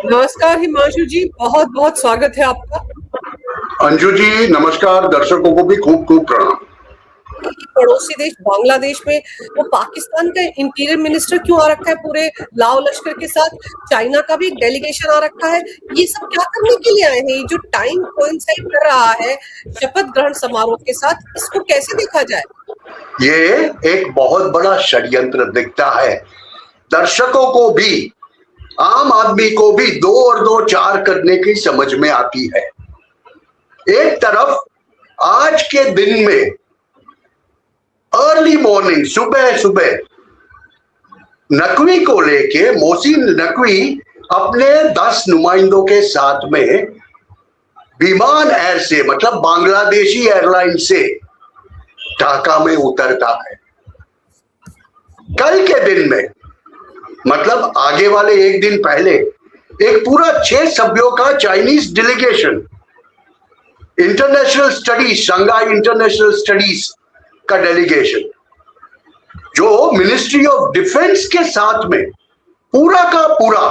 नमस्कार हिमांशु जी, बहुत बहुत स्वागत है आपका। अंजू जी नमस्कार, दर्शकों को भी खूब खूब प्रणाम। पड़ोसी देश बांग्लादेश में वो पाकिस्तान का इंटीरियर मिनिस्टर क्यों आ रखा है पूरे लाव लश्कर के साथ? चाइना का भी एक डेलीगेशन आ रखा है। ये सब क्या करने के लिए आए हैं? ये जो टाइम कोइंसाइड कर रहा है शपथ ग्रहण समारोह के साथ, इसको कैसे देखा जाए? ये एक बहुत बड़ा षड्यंत्र दिखता है। दर्शकों को भी, आम आदमी को भी 2 और 2 4 करने की समझ में आती है। एक तरफ आज के दिन में अर्ली मॉर्निंग, सुबह सुबह नकवी को लेके मोहसिन नकवी अपने 10 नुमाइंदों के साथ में विमान एयर से, मतलब बांग्लादेशी एयरलाइन से ढाका में उतरता है। कल के दिन में, मतलब आगे वाले एक दिन पहले, एक पूरा 6 सभ्यों का Chinese delegation international studies, Shanghai international studies का डेलीगेशन, जो मिनिस्ट्री ऑफ डिफेंस के साथ में पूरा का पूरा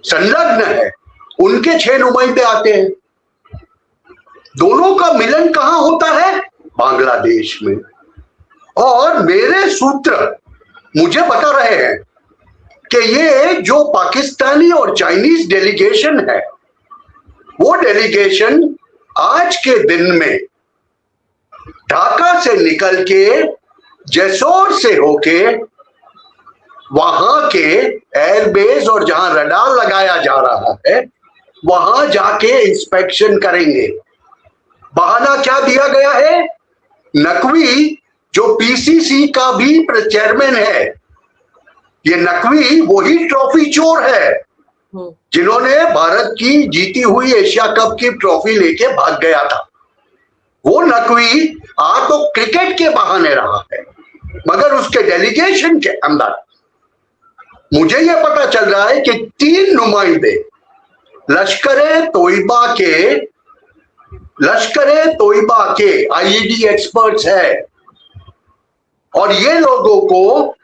संलग्न है, उनके 6 नुमाइंदे आते हैं। दोनों का मिलन कहां होता है? बांग्लादेश में। और मेरे सूत्र मुझे बता रहे हैं कि ये जो पाकिस्तानी और चाइनीज डेलीगेशन है, वो डेलीगेशन आज के दिन में ढाका से निकल के जैसोर से होके वहां के एयरबेस और जहां रडार लगाया जा रहा है वहां जाके इंस्पेक्शन करेंगे। बहाना क्या दिया गया है? नकवी जो पीसीसी का भी चेयरमैन है, ये नकवी वही ट्रॉफी चोर है जिन्होंने भारत की जीती हुई एशिया कप की ट्रॉफी लेके भाग गया था। वो नकवी आ तो क्रिकेट के बहाने रहा है, मगर उसके डेलीगेशन के अंदर मुझे यह पता चल रहा है कि 3 नुमाइंदे लश्करे तोयबा के आईईडी एक्सपर्ट्स है, और ये लोगों को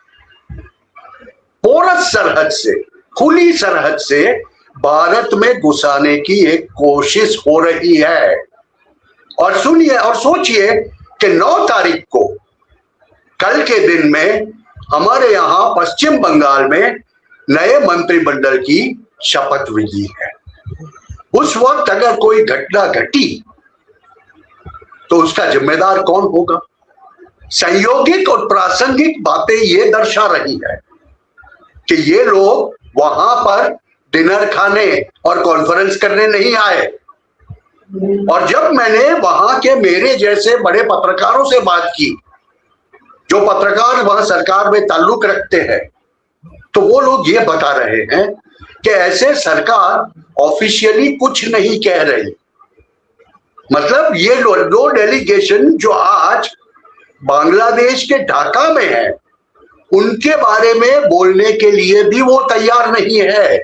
पोरस सरहद से, खुली सरहद से भारत में घुसाने की एक कोशिश हो रही है। और सुनिए और सोचिए कि 9 तारीख को, कल के दिन में, हमारे यहां पश्चिम बंगाल में नए मंत्रिमंडल की शपथ विधि है। उस वक्त अगर कोई घटना घटी तो उसका जिम्मेदार कौन होगा? संयोगिक और प्रासंगिक बातें ये दर्शा रही है कि ये लोग वहां पर डिनर खाने और कॉन्फ्रेंस करने नहीं आए। और जब मैंने वहां के मेरे जैसे बड़े पत्रकारों से बात की, जो पत्रकार वहां सरकार में ताल्लुक रखते हैं, तो वो लोग ये बता रहे हैं कि ऐसे सरकार ऑफिशियली कुछ नहीं कह रही। मतलब ये दो डेलीगेशन जो आज बांग्लादेश के ढाका में है, उनके बारे में बोलने के लिए भी वो तैयार नहीं है।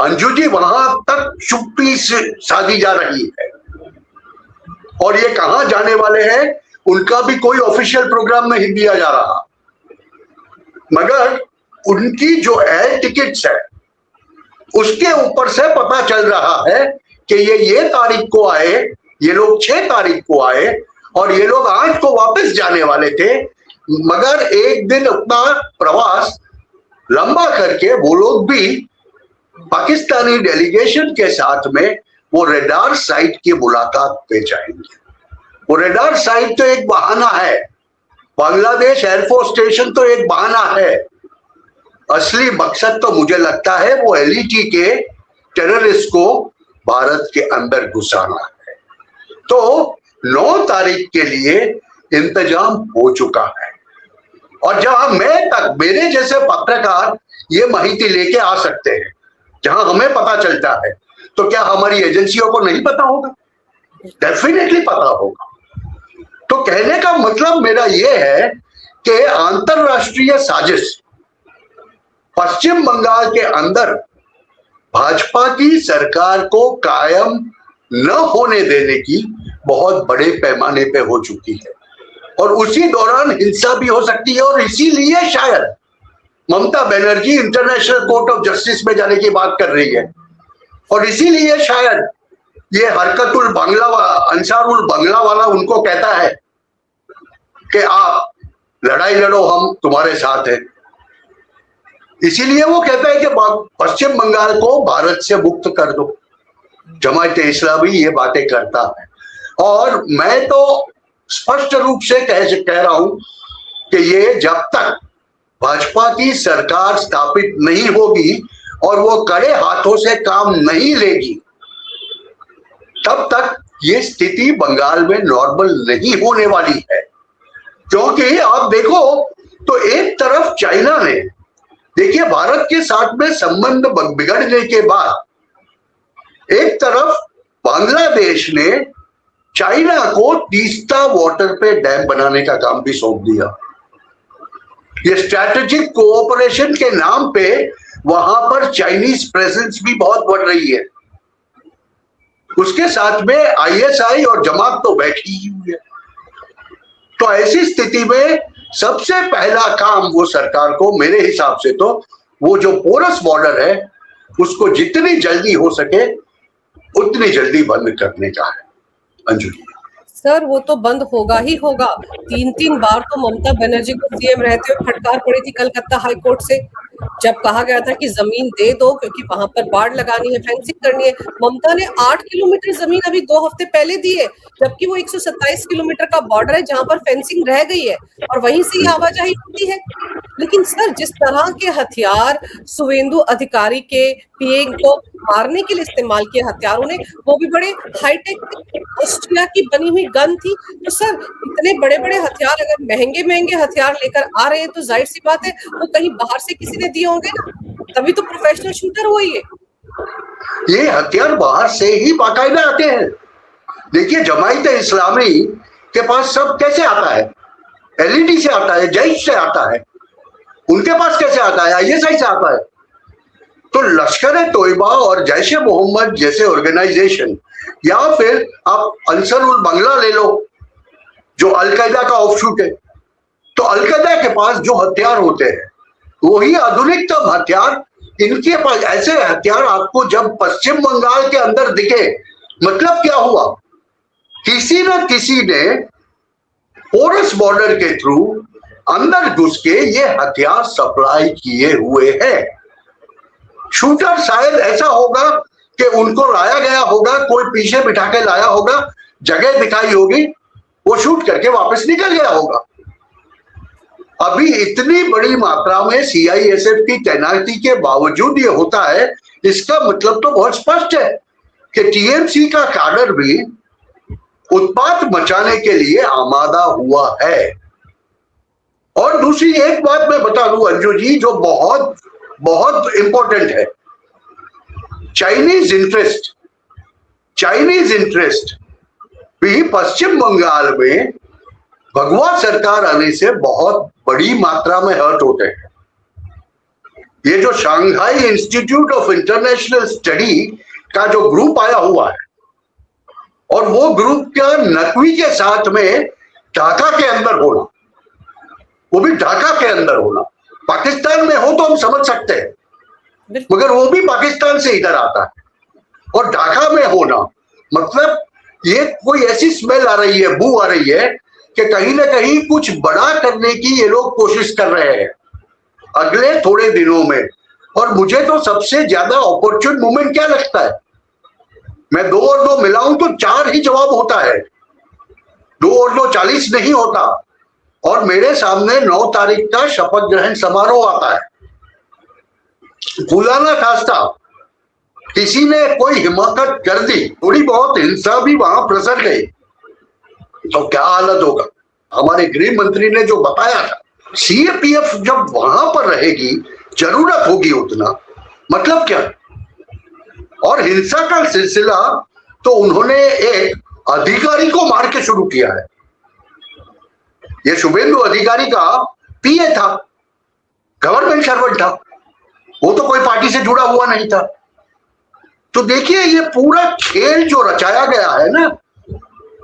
अंजू जी, वहां तक चुप्पी साधी जा रही है। और ये कहां जाने वाले हैं उनका भी कोई ऑफिशियल प्रोग्राम नहीं दिया जा रहा, मगर उनकी जो एयर टिकट्स है उसके ऊपर से पता चल रहा है कि ये तारीख को आए, ये लोग 6 तारीख को आए, और ये लोग आज को वापस जाने वाले थे, मगर एक दिन अपना प्रवास लंबा करके वो लोग भी पाकिस्तानी डेलीगेशन के साथ में वो रडार साइट की मुलाकात पे जाएंगे। वो रडार साइट तो एक बहाना है, बांग्लादेश एयरफोर्स स्टेशन तो एक बहाना है। असली मकसद तो मुझे लगता है वो एलईटी के टेररिस्ट को भारत के अंदर घुसाना है। तो 9 तारीख के लिए इंतजाम हो चुका है, और जहां मैं तक, मेरे जैसे पत्रकार ये माहिती लेके आ सकते हैं, जहां हमें पता चलता है, तो क्या हमारी एजेंसियों को नहीं पता होगा? डेफिनेटली पता होगा। तो कहने का मतलब मेरा यह है कि अंतरराष्ट्रीय साजिश पश्चिम बंगाल के अंदर भाजपा की सरकार को कायम न होने देने की बहुत बड़े पैमाने पे हो चुकी है, और उसी दौरान हिंसा भी हो सकती है। और इसीलिए शायद Mamata Banerjee International Court of Justice में जाने की बात कर रही है। और इसीलिए शायद ये अंसारुल बांग्ला वाला उनको कहता है कि आप लड़ाई लड़ो, हम तुम्हारे साथ हैं। इसीलिए वो कहता है कि पश्चिम बंगाल को भारत से मुक्त कर दो। जमात इस्लामी ये बातें करता है। और मैं तो स्पष्ट रूप से कह रहा हूं कि ये जब तक भाजपा की सरकार स्थापित नहीं होगी और वो कड़े हाथों से काम नहीं लेगी, तब तक ये स्थिति बंगाल में नॉर्मल नहीं होने वाली है। क्योंकि आप देखो तो एक तरफ चाइना ने, देखिए भारत के साथ में संबंध बिगड़ने के बाद एक तरफ बांग्लादेश ने चाइना को तीस्ता वाटर पे डैम बनाने का काम भी सौंप दिया। ये स्ट्रैटेजिक कोऑपरेशन के नाम पे वहां पर चाइनीज प्रेजेंस भी बहुत बढ़ रही है। उसके साथ में आईएसआई और जमात तो बैठी ही हुई है। तो ऐसी स्थिति में सबसे पहला काम वो सरकार को, मेरे हिसाब से तो वो जो पोरस बॉर्डर है उसको जितनी जल्दी हो सके उतनी जल्दी बंद करने का है। अंजुली सर, वो तो बंद होगा ही होगा। 3 बार तो ममता बनर्जी को सीएम रहते हुए फटकार पड़ी थी कलकत्ता हाई कोर्ट से, जब कहा गया था कि जमीन दे दो क्योंकि वहां पर बाढ़ लगानी है, फेंसिंग करनी है। ममता ने 8 किलोमीटर जमीन अभी 2 हफ्ते पहले दी है, जबकि वो 127 किलोमीटर का बॉर्डर है जहां पर फेंसिंग रह गई है और वहीं से ही आवाजाही होती है। लेकिन सर, जिस तरह के हथियार शुवेंदु अधिकारी के पीए को मारने के लिए इस्तेमाल किए हथियारों ने, वो भी बड़े हाईटेक ऑस्ट्रिया की बनी हुई गन थी। तो सर, इतने बड़े बड़े हथियार अगर महंगे महंगे हथियार लेकर आ रहे हैं तो जाहिर सी बात है वो कहीं बाहर से किसी ने दिए होंगे ना, तभी तो प्रोफेशनल शूटर हुआ ये हथियार बाहर से ही बाकायदा आते हैं। देखिए जमात इस्लामी के पास सब कैसे आता है, एलईडी से आता है, जैश से आता है, उनके पास कैसे आता है, आईएसआई से आता है। तो लश्कर-ए-तोयबा और जैश ए मोहम्मद जैसे ऑर्गेनाइजेशन, या फिर आप अंसरुल बांग्ला ले लो जो अलकायदा का ऑफशूट है, तो अलकायदा के पास जो हथियार होते हैं वही आधुनिकतम हथियार इनके पास। ऐसे हथियार आपको जब पश्चिम बंगाल के अंदर दिखे, मतलब क्या हुआ, किसी न किसी ने पोरस बॉर्डर के थ्रू अंदर घुस के ये हथियार सप्लाई किए हुए हैं। शूटर शायद ऐसा होगा कि उनको लाया गया होगा, कोई पीछे बिठा के लाया होगा, जगह दिखाई होगी, वो शूट करके वापस निकल गया होगा। अभी इतनी बड़ी मात्रा में सीआईएसएफ की तैनाती के बावजूद ये होता है, इसका मतलब तो बहुत स्पष्ट है कि टीएमसी का काडर भी उत्पात मचाने के लिए आमादा हुआ है। और दूसरी एक बात मैं बता दूं अंजू जी, जो बहुत बहुत इंपॉर्टेंट है, चाइनीज इंटरेस्ट भी पश्चिम बंगाल में भगवा सरकार आने से बहुत बड़ी मात्रा में हर्ट होते हैं। ये जो Shanghai institute of international study का जो ग्रुप आया हुआ है, और वो ग्रुप का नकवी के साथ में ढाका के अंदर होना, वो भी ढाका के अंदर होना, पाकिस्तान में हो तो हम समझ सकते हैं, मगर वो भी पाकिस्तान से इधर आता है, और ढाका में होना मतलब ये कोई ऐसी स्मेल आ रही है, बू आ रही है कि कहीं ना कहीं कुछ बड़ा करने की ये लोग कोशिश कर रहे हैं अगले थोड़े दिनों में। और मुझे तो सबसे ज्यादा अपॉर्चुन मोमेंट क्या लगता है, मैं 2 और 2 मिलाऊं तो 4 ही जवाब होता है, 2 और 2 40 नहीं होता। और मेरे सामने 9 तारीख का शपथ ग्रहण समारोह आता है, खुदा ना खास्ता किसी ने कोई हिमाकत कर दी, थोड़ी बहुत हिंसा भी वहां प्रसर गई, तो क्या हालत होगा। हमारे गृह मंत्री ने जो बताया था, सीएपीएफ जब वहां पर रहेगी, जरूरत होगी उतना, मतलब क्या। और हिंसा का सिलसिला तो उन्होंने एक अधिकारी को मार के शुरू किया है। ये शुभेंदु अधिकारी का पीए था, गवर्नमेंट सर्वेंट था, वो तो कोई पार्टी से जुड़ा हुआ नहीं था। तो देखिए ये पूरा खेल जो रचाया गया है ना,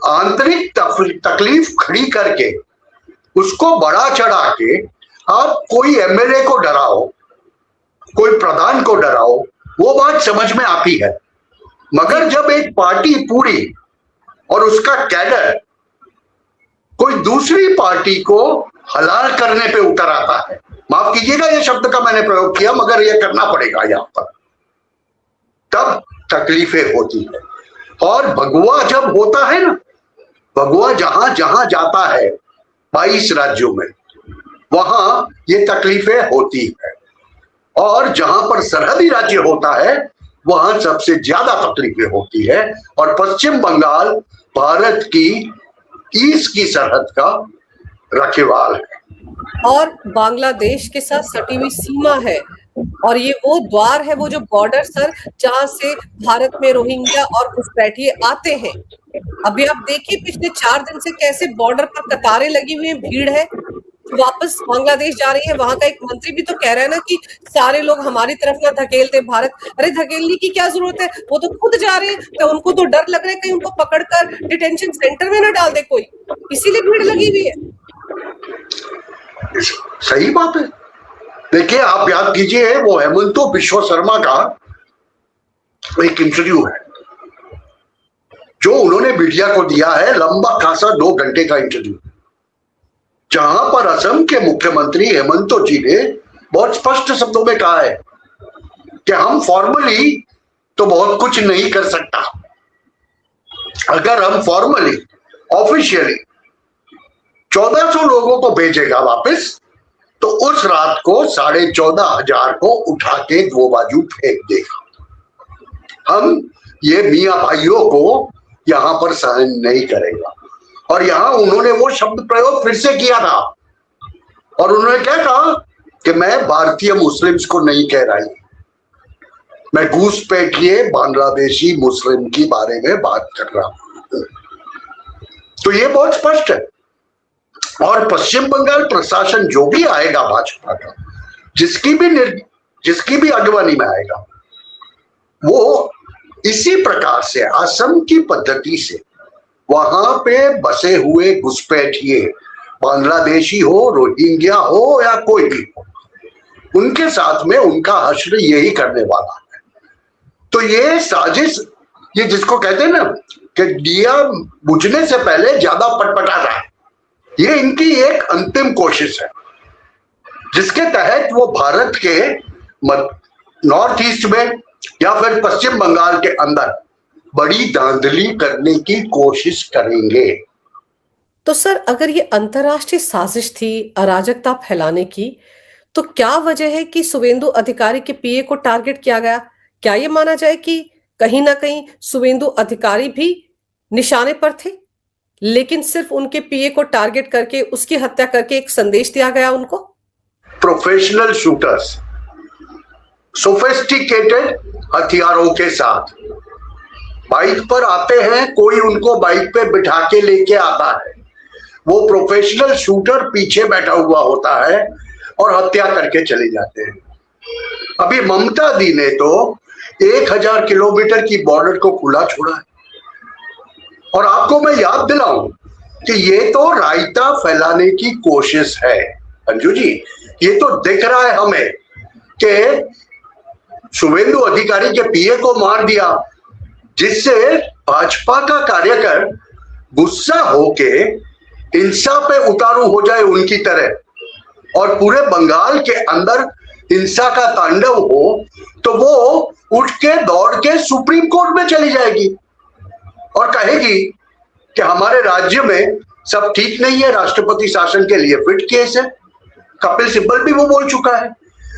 आंतरिक तकलीफ खड़ी करके उसको बढ़ा चढ़ा के आप कोई एमएलए को डराओ, कोई प्रधान को डराओ, वो बात समझ में आती है, मगर जब एक पार्टी पूरी और उसका कैडर कोई दूसरी पार्टी को हलाल करने पे उतर आता है, माफ कीजिएगा ये शब्द का मैंने प्रयोग किया मगर ये करना पड़ेगा यहां पर, तब तकलीफें होती है। और भगवा जब होता है ना, भगवा जहां जहां जाता है 22 राज्यों में, वहां ये तकलीफें होती है। और जहां पर सरहदी राज्य होता है वहां सबसे ज्यादा तकलीफें होती है। और पश्चिम बंगाल भारत की ईस्ट की सरहद का रखवाल है और बांग्लादेश के साथ सटी हुई सीमा है, और ये वो द्वार है, वो जो बॉर्डर सर, जहां से भारत में रोहिंग्या और घुसपैठिए आते हैं। अभी आप देखिए पिछले 4 दिन से कैसे बॉर्डर पर कतारें लगी हुई हैं, भीड़ है, वापस बांग्लादेश जा रही है। वहां का एक मंत्री भी तो कह रहा है ना कि सारे लोग हमारी तरफ ना धकेल दे भारत। अरे धकेलने की क्या जरूरत है, वो तो खुद जा रहे हैं, तो उनको तो डर लग रहा है कहीं उनको पकड़कर डिटेंशन सेंटर में ना डाल दे कोई, इसीलिए भीड़ लगी हुई है। सही बात है। देखिए आप याद कीजिए, वो हेमंतो बिश्व शर्मा का एक इंटरव्यू है जो उन्होंने मीडिया को दिया है, लंबा खासा 2 घंटे का इंटरव्यू, जहां पर असम के मुख्यमंत्री हेमंतो जी ने बहुत स्पष्ट शब्दों में कहा है कि हम फॉर्मली तो बहुत कुछ नहीं कर सकता, अगर हम फॉर्मली ऑफिशियली 1400 लोगों को भेजेगा वापस, तो उस रात को 14,500 को उठा के 2 बाजू फेंक देगा। हम ये मियां भाइयों को यहां पर सहन नहीं करेगा। और यहां उन्होंने वो शब्द प्रयोग फिर से किया था, और उन्होंने क्या कहा कि मैं भारतीय मुस्लिम्स को नहीं कह रही, मैं घुसपैठिए बांग्लादेशी मुस्लिम की बारे में बात कर रहा हूं। तो ये बहुत स्पष्ट है। और पश्चिम बंगाल प्रशासन जो भी आएगा भाजपा का, जिसकी भी अगवानी में आएगा, वो इसी प्रकार से असम की पद्धति से वहां पे बसे हुए घुसपैठिए बांग्लादेशी हो, रोहिंग्या हो या कोई भी हो, उनके साथ में उनका हश्र यही करने वाला है। तो ये साजिश, ये जिसको कहते हैं ना कि दिया बुझने से पहले ज्यादा पटपटाता है, ये इनकी एक अंतिम कोशिश है, जिसके तहत वो भारत के नॉर्थ ईस्ट में या फिर पश्चिम बंगाल के अंदर बड़ी धांधली करने की कोशिश करेंगे। तो सर अगर ये अंतरराष्ट्रीय साजिश थी अराजकता फैलाने की, तो क्या वजह है कि शुवेंदु अधिकारी के पीए को टारगेट किया गया? क्या ये माना जाए कि कहीं ना कहीं शुवेंदु अधिकारी भी निशाने पर थे, लेकिन सिर्फ उनके पीए को टारगेट करके उसकी हत्या करके एक संदेश दिया गया उनको? प्रोफेशनल शूटर्स सोफिस्टिकेटेड हथियारों के साथ बाइक पर आते हैं, कोई उनको बाइक पे बिठा के लेके आता है, वो प्रोफेशनल शूटर पीछे बैठा हुआ होता है और हत्या करके चले जाते हैं। अभी ममता दी ने तो 1000 किलोमीटर की बॉर्डर को खुला छोड़ा है। और आपको मैं याद दिलाऊं कि ये तो रायता फैलाने की कोशिश है अंजू जी। ये तो दिख रहा है हमें कि शुवेंदु अधिकारी के पीए को मार दिया, जिससे भाजपा का कार्यकर गुस्सा होके हिंसा पे उतारू हो जाए उनकी तरह, और पूरे बंगाल के अंदर हिंसा का तांडव हो, तो वो उठ के दौड़ के सुप्रीम कोर्ट में चली जाएगी और कहेगी कि हमारे राज्य में सब ठीक नहीं है, राष्ट्रपति शासन के लिए फिट केस है। कपिल सिब्बल भी वो बोल चुका है।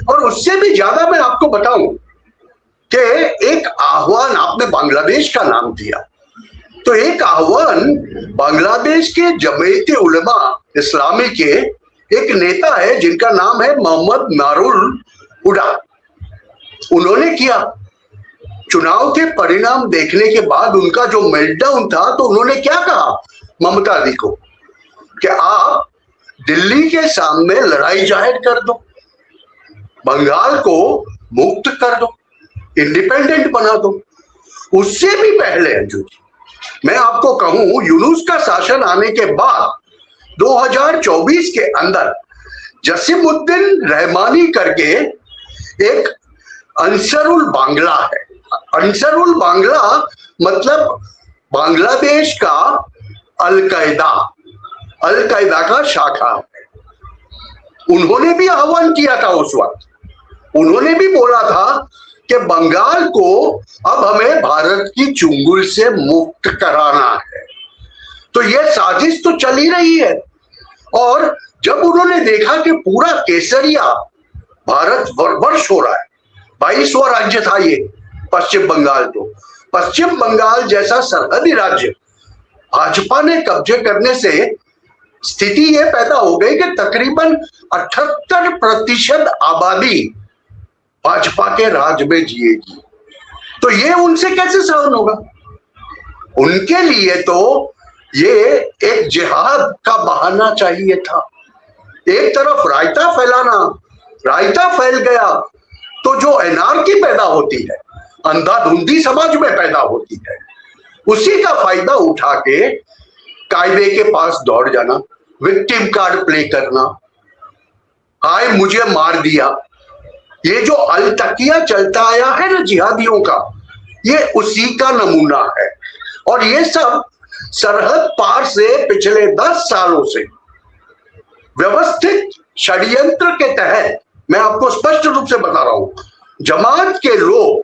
और उससे भी ज्यादा मैं आपको बताऊं कि एक आह्वान, आपने बांग्लादेश का नाम दिया, तो एक आह्वान बांग्लादेश के जमीयत उलमा इस्लामी के एक नेता है जिनका नाम है मोहम्मद नारुल हुडा, उन्होंने किया। चुनाव के परिणाम देखने के बाद उनका जो मेल्टडाउन था, तो उन्होंने क्या कहा ममता दी को कि आप दिल्ली के सामने लड़ाई जाहिर कर दो, बंगाल को मुक्त कर दो, इंडिपेंडेंट बना दो। उससे भी पहले अंजू जी, मैं आपको कहूं, यूनुस का शासन आने के बाद 2024 के अंदर जसीमुद्दीन रहमानी करके एक अंसरुल बांग्ला है। अंसरुल बांग्ला मतलब बांग्लादेश का अलकायदा का शाखा है। उन्होंने भी आह्वान किया था उस वक्त, उन्होंने भी बोला था कि बंगाल को अब हमें भारत की चुंगल से मुक्त कराना है। तो यह साजिश तो चल ही रही है। और जब उन्होंने देखा कि पूरा केसरिया भारत वर्ष हो रहा है, 22वां राज्य था ये पश्चिम बंगाल, तो पश्चिम बंगाल जैसा सरहदी राज्य भाजपा ने कब्जे करने से स्थिति ये पैदा हो गई कि तकरीबन 78% आबादी भाजपा के राज में जिएगी। तो ये उनसे कैसे सहन होगा? उनके लिए तो ये एक जिहाद का बहाना चाहिए था। एक तरफ रायता फैलाना, रायता फैल गया तो जो एनार्की पैदा होती है, अंधाधुंधी समाज में पैदा होती है, उसी का फायदा उठा के कायदे के पास दौड़ जाना, विक्टिम कार्ड प्ले करना, हाय मुझे मार दिया। ये जो अलतकिया चलता आया है ना जिहादियों का, ये उसी का नमूना है। और ये सब सरहद पार से पिछले 10 सालों से व्यवस्थित षड्यंत्र के तहत, मैं आपको स्पष्ट रूप से बता रहा हूं, जमात के लोग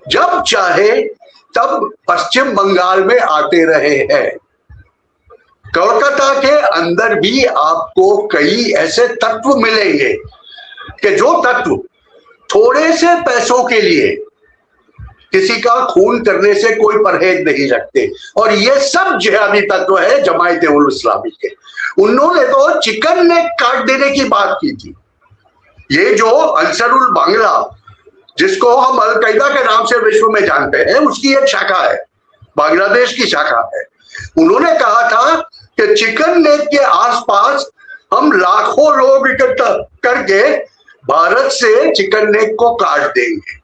जब चाहे तब पश्चिम बंगाल में आते रहे हैं। कोलकाता के अंदर भी आपको कई ऐसे तत्व मिलेंगे कि जो तत्व थोड़े से पैसों के लिए किसी का खून करने से कोई परहेज नहीं रखते। और ये सब जिहादी तत्व है जमायत उल इस्लामी के। उन्होंने तो चिकन नेक काट देने की बात की थी। ये जो अंसरुल बांग्ला, जिसको हम अलकायदा के नाम से विश्व में जानते हैं, उसकी एक शाखा है, बांग्लादेश की शाखा है। उन्होंने कहा था कि चिकन नेक के आसपास हम लाखों लोग इकट्ठा करके भारत से चिकन नेक को काट देंगे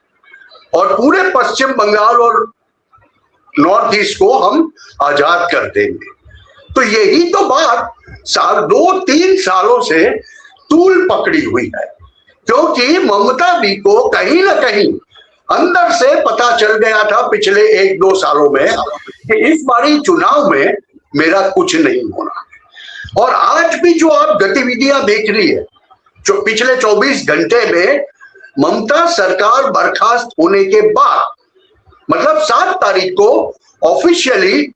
और पूरे पश्चिम बंगाल और नॉर्थ ईस्ट को हम आजाद कर देंगे। तो यही तो बात 2-3 सालों से तूल पकड़ी हुई है, क्योंकि ममता दी को कहीं ना कहीं अंदर से पता चल गया था पिछले 1-2 सालों में कि इस बारी चुनाव में मेरा कुछ नहीं होना है। और आज भी जो आप गतिविधियां देख रही है, जो पिछले 24 घंटे में ममता सरकार बर्खास्त होने के बाद, मतलब 7 तारीख को ऑफिशियली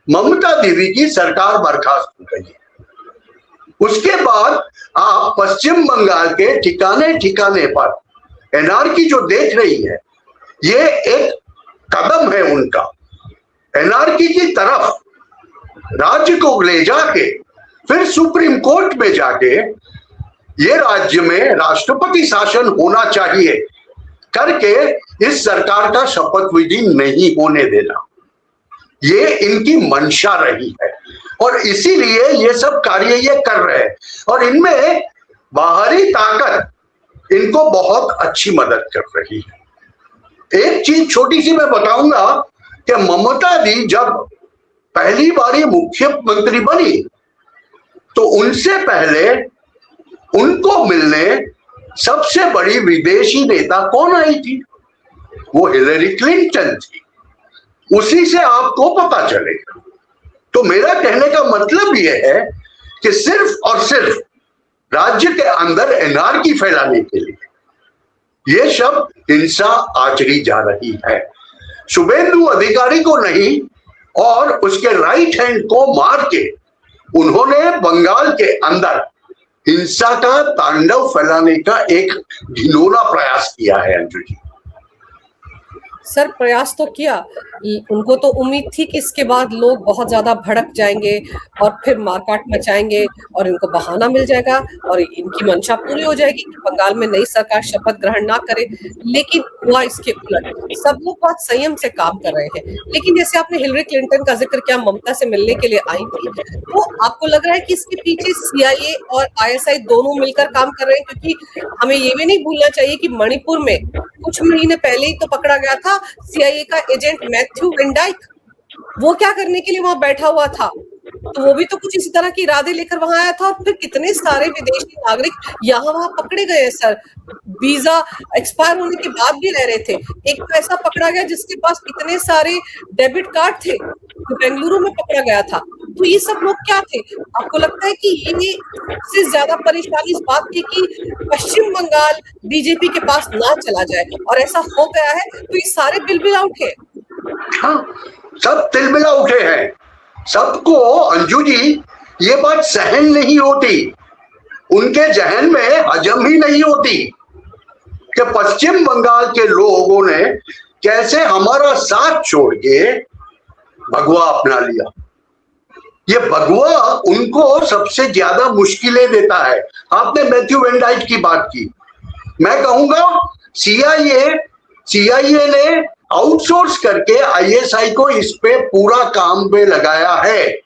ममता दीदी की सरकार बर्खास्त हो गई है। उसके बाद आप पश्चिम बंगाल के ठिकाने ठिकाने पर एनआरकी जो देख रही है, ये एक कदम है उनका एनआरकी की तरफ, राज्य को ले जाके फिर सुप्रीम कोर्ट में जाके ये राज्य में राष्ट्रपति शासन होना चाहिए करके इस सरकार का शपथ विधि नहीं होने देना, ये इनकी मंशा रही है। और इसीलिए ये सब कार्य ये कर रहे हैं। और इनमें बाहरी ताकत इनको बहुत अच्छी मदद कर रही है। एक चीज छोटी सी मैं बताऊंगा कि ममता दी जब पहली बारी मुख्यमंत्री बनी तो उनसे पहले उनको मिलने सबसे बड़ी विदेशी नेता कौन आई थी? वो हिलरी क्लिंटन थी। उसी से आपको पता चलेगा। तो मेरा कहने का मतलब यह है कि सिर्फ और सिर्फ राज्य के अंदर एनआरकी फैलाने के लिए ये सब हिंसा आचरी जा रही है। शुभेंदु अधिकारी को नहीं और उसके राइट हैंड को मार के उन्होंने बंगाल के अंदर हिंसा का तांडव फैलाने का एक घिनौना प्रयास किया है। अंजू जी, सर प्रयास तो किया, उनको तो उम्मीद थी कि इसके बाद लोग बहुत ज्यादा भड़क जाएंगे और फिर मारकाट मचाएंगे और इनको बहाना मिल जाएगा और इनकी मंशा पूरी हो जाएगी कि बंगाल में नई सरकार शपथ ग्रहण ना करे। लेकिन हुआ इसके उलट। सब लोग बहुत संयम से काम कर रहे हैं। लेकिन जैसे आपने हिलरी क्लिंटन का जिक्र किया, ममता से मिलने के लिए आई थी, तो आपको लग रहा है कि इसके पीछे CIA और ISI दोनों मिलकर काम कर रहे हैं? क्योंकि हमें ये भी नहीं भूलना चाहिए कि मणिपुर में कुछ महीने पहले ही तो पकड़ा गया था CIA का एजेंट मैथ्यू वेंडाइक। वो क्या करने के लिए वहां बैठा हुआ था? तो वो भी तो कुछ इसी तरह के इरादे लेकर वहां आया था, और फिर कितने सारे विदेशी नागरिक यहाँ वहां पकड़े गए हैं सर, वीजा एक्सपायर होने के बाद भी रह रहे थे। एक तो ऐसा पकड़ा गया जिसके पास इतने सारे डेबिट कार्ड थे, जो बेंगलुरु में पकड़ा गया था। तो ये सब लोग क्या थे? आपको लगता है कि ये सबसे ज्यादा परेशानी इस बात की कि पश्चिम बंगाल बीजेपी के पास ना चला जाए, और ऐसा हो गया है तो ये सारे बिल उठे। हाँ, सब तिलमिला उठे हैं। सबको अंजू जी ये बात सहन नहीं होती, उनके जहन में हजम ही नहीं होती कि पश्चिम बंगाल के लोगों ने कैसे हमारा साथ छोड़ के भगवा अपना लिया। ये भगवा उनको सबसे ज्यादा मुश्किलें देता है। आपने मैथ्यू वैन डाइक की बात की, मैं कहूंगा सीआईए ने आउटसोर्स करके आईएसआई को इस पे पूरा काम पे लगाया है,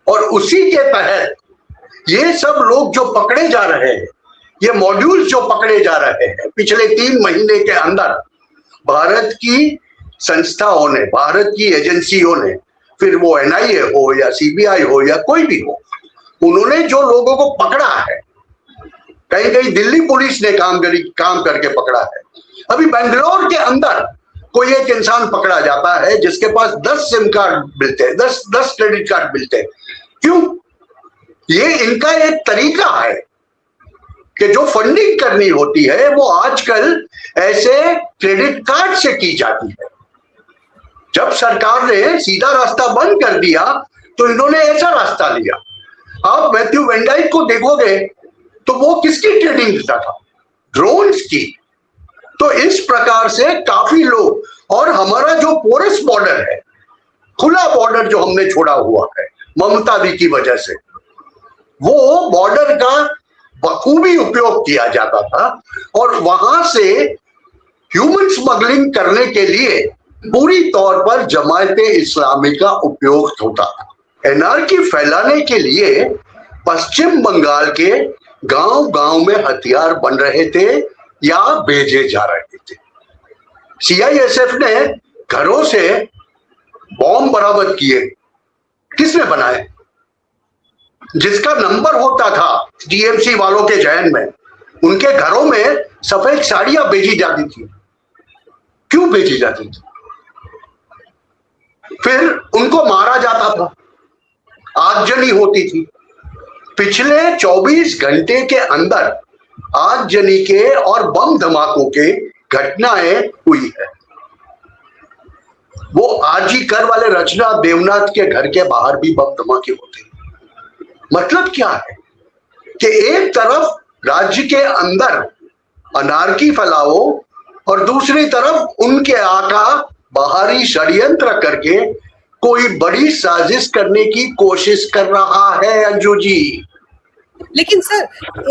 और उसी के तहत ये सब लोग जो पकड़े जा रहे हैं, ये मॉड्यूल जो पकड़े जा रहे हैं पिछले 3 महीने के अंदर, भारत की संस्थाओं ने, भारत की एजेंसियों ने, फिर वो एनआईए हो या सीबीआई हो या कोई भी हो, उन्होंने जो लोगों को पकड़ा है, कहीं कहीं दिल्ली पुलिस ने काम करके पकड़ा है। अभी बेंगलोर के अंदर कोई एक इंसान पकड़ा जाता है जिसके पास 10 सिम कार्ड मिलते हैं, 10 क्रेडिट कार्ड मिलते हैं। क्यों? ये इनका एक तरीका है कि जो फंडिंग करनी होती है वो आजकल ऐसे क्रेडिट कार्ड से की जाती है। जब सरकार ने सीधा रास्ता बंद कर दिया तो इन्होंने ऐसा रास्ता लिया। आप मैथ्यू वैन डाइक को देखोगे तो वो किसकी ट्रेडिंग करता था? ड्रोन्स की। तो इस प्रकार से काफी लोग, और हमारा जो पोरस बॉर्डर है, खुला बॉर्डर जो हमने छोड़ा हुआ है ममता दी की वजह से, वो बॉर्डर का बखूबी उपयोग किया जाता था, और वहां से ह्यूमन स्मगलिंग करने के लिए पूरी तौर पर जमायते इस्लामी का उपयोग होता था। एनआरकी फैलाने के लिए पश्चिम बंगाल के गांव-गांव में हथियार बन रहे थे या भेजे जा रहे थे। सीआईएसएफ ने घरों से बॉम्ब बरामद किए। किसने बनाए? जिसका नंबर होता था टीएमसी वालों के जहन में, उनके घरों में सफेद साड़ियां भेजी जाती थी। क्यों भेजी जाती थी? फिर उनको मारा जाता था, आगजनी होती थी। पिछले 24 घंटे के अंदर आगजनी के और बम धमाकों के घटनाएं हुई है। वो आरजी कर वाले रचना देवनाथ के घर के बाहर भी बम धमाके होते हैं। मतलब क्या है कि एक तरफ राज्य के अंदर अनारकी फैलाओ और दूसरी तरफ उनके आका बाहरी षड्यंत्र करके कोई बड़ी साजिश करने की कोशिश कर रहा है अंजू जी। लेकिन सर,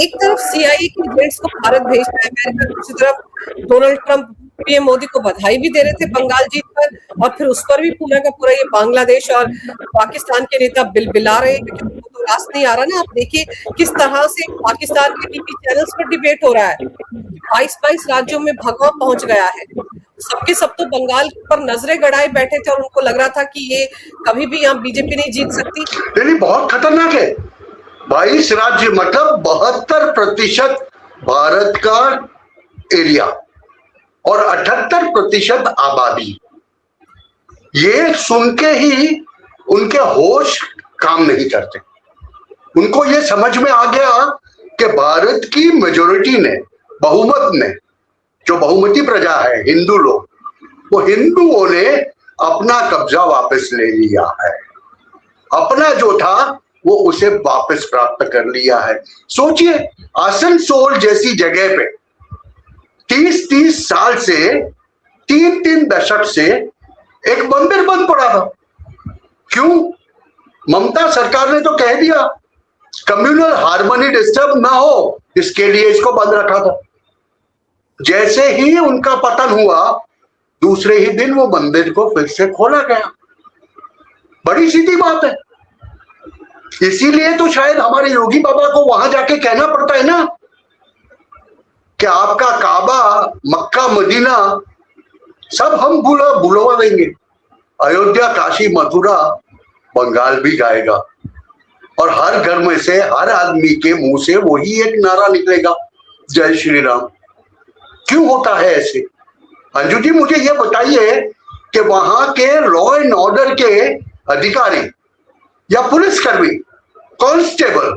एक तरफ सीआईए के एजेंट्स को भारत भेजना है अमेरिका, दूसरी तरफ डोनाल्ड ट्रंप पीएम मोदी को बधाई भी दे रहे थे बंगाल जीत पर, और फिर उस पर भी पूरा का पूरा ये बांग्लादेश और पाकिस्तान के नेता बिलबिला रहे हैं, क्योंकि उनको तो रास नहीं आ रहा ना। आप देखिए किस तरह से पाकिस्तान के टीवी चैनल्स पर डिबेट हो रहा है। 22 राज्यों में भगवा पहुंच गया है। सबके सब तो बंगाल पर नजरें गड़ाए बैठे थे और उनको लग रहा था कि ये कभी भी यहाँ बीजेपी नहीं जीत सकती। नहीं, बहुत खतरनाक है। 22 राज्य मतलब 72% भारत का एरिया और 78% आबादी। ये सुन के ही उनके होश काम नहीं करते। उनको ये समझ में आ गया कि भारत की मेजोरिटी ने, बहुमत ने, जो बहुमती प्रजा है हिंदू लोग, वो हिंदुओं ने अपना कब्जा वापस ले लिया है। अपना जो था वो उसे वापस प्राप्त कर लिया है। सोचिए, आसनसोल जैसी जगह पे 30-30 साल से, 3-3 दशक से एक मंदिर बंद पड़ा था। क्यों? ममता सरकार ने तो कह दिया कम्युनल हार्मनी डिस्टर्ब ना हो, इसके लिए इसको बंद रखा था। जैसे ही उनका पतन हुआ, दूसरे ही दिन वो मंदिर को फिर से खोला गया। बड़ी सीधी बात है। इसीलिए तो शायद हमारे योगी बाबा को वहां जाके कहना पड़ता है ना कि आपका काबा, मक्का, मदीना सब हम बुलवा देंगे। अयोध्या, काशी, मथुरा बंगाल भी गाएगा और हर घर में से हर आदमी के मुंह से वही एक नारा निकलेगा, जय श्री राम। क्यों होता है ऐसे? अंजू जी मुझे ये बताइए कि वहां के लॉ एंड ऑर्डर के अधिकारी या पुलिसकर्मी, कांस्टेबल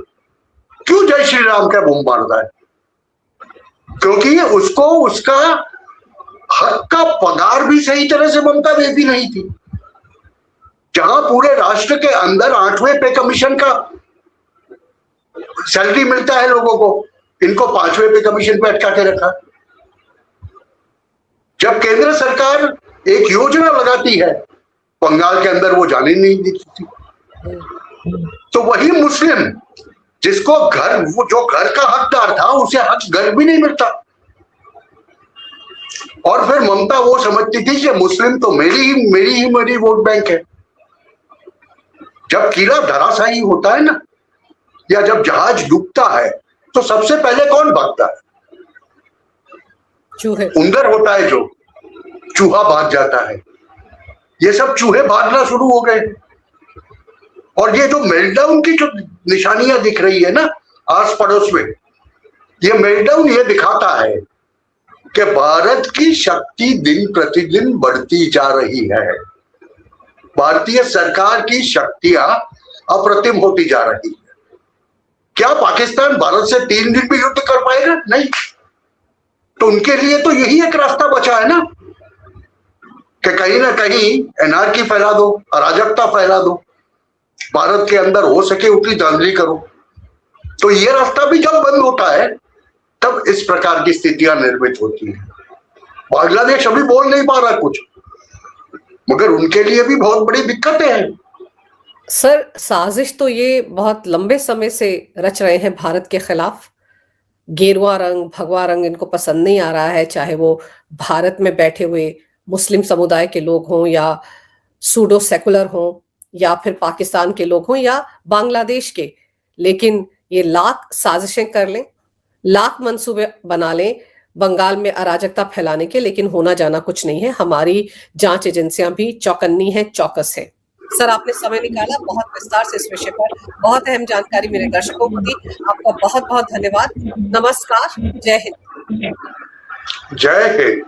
क्यों जय श्री राम का बूम मारता है? क्योंकि उसको उसका हक का पगार भी सही तरह से ममता देती नहीं थी। जहां पूरे राष्ट्र के अंदर 8वें पे कमीशन का सैलरी मिलता है लोगों को, इनको 5वें पे कमीशन पे अटका के रखा। जब केंद्र सरकार एक योजना लगाती है, बंगाल के अंदर वो जाने नहीं देती थी। तो वही मुस्लिम जिसको घर, वो जो घर का हकदार था, उसे हक घर भी नहीं मिलता। और फिर ममता वो समझती थी कि मुस्लिम तो मेरी वोट बैंक है। जब कीड़ा धराशायी होता है ना, या जब जहाज डूबता है, तो सबसे पहले कौन भागता है? चूहे। उंदर होता है, जो चूहा भाग जाता है। ये सब चूहे भागना शुरू हो गए। और ये जो मेल्टडाउन की जो निशानियां दिख रही है ना आस पड़ोस में, ये मेल्टडाउन ये दिखाता है कि भारत की शक्ति दिन प्रतिदिन बढ़ती जा रही है। भारतीय सरकार की शक्तियां अप्रतिम होती जा रही है। क्या पाकिस्तान भारत से 3 दिन भी युद्ध कर पाएगा? नहीं। तो उनके लिए तो यही एक रास्ता बचा है ना कि कहीं ना कहीं एनआरकी फैला दो, अराजकता फैला दो, भारत के अंदर हो सके उतनी धांधली करो। तो ये रास्ता भी जब बंद होता है, तब इस प्रकार की स्थितियां निर्मित होती हैं। बांग्लादेश अभी बोल नहीं पा रहा कुछ, मगर उनके लिए भी बहुत बड़ी दिक्कतें हैं। सर, साजिश तो ये बहुत लंबे समय से रच रहे हैं भारत के खिलाफ। गेरुआ रंग, भगवा रंग इनको पसंद नहीं आ रहा है, चाहे वो भारत में बैठे हुए मुस्लिम समुदाय के लोग हों, या सूडो सेकुलर हों, या फिर पाकिस्तान के लोग हों, या बांग्लादेश के। लेकिन ये लाख साजिशें कर लें, लाख मंसूबे बना लें बंगाल में अराजकता फैलाने के, लेकिन होना जाना कुछ नहीं है। हमारी जांच एजेंसियां भी चौकन्नी है, चौकस है। सर, आपने समय निकाला बहुत विस्तार से इस विषय पर, बहुत अहम जानकारी मेरे दर्शकों को दी। आपका बहुत बहुत धन्यवाद। नमस्कार, जय हिंद। जय हिंद।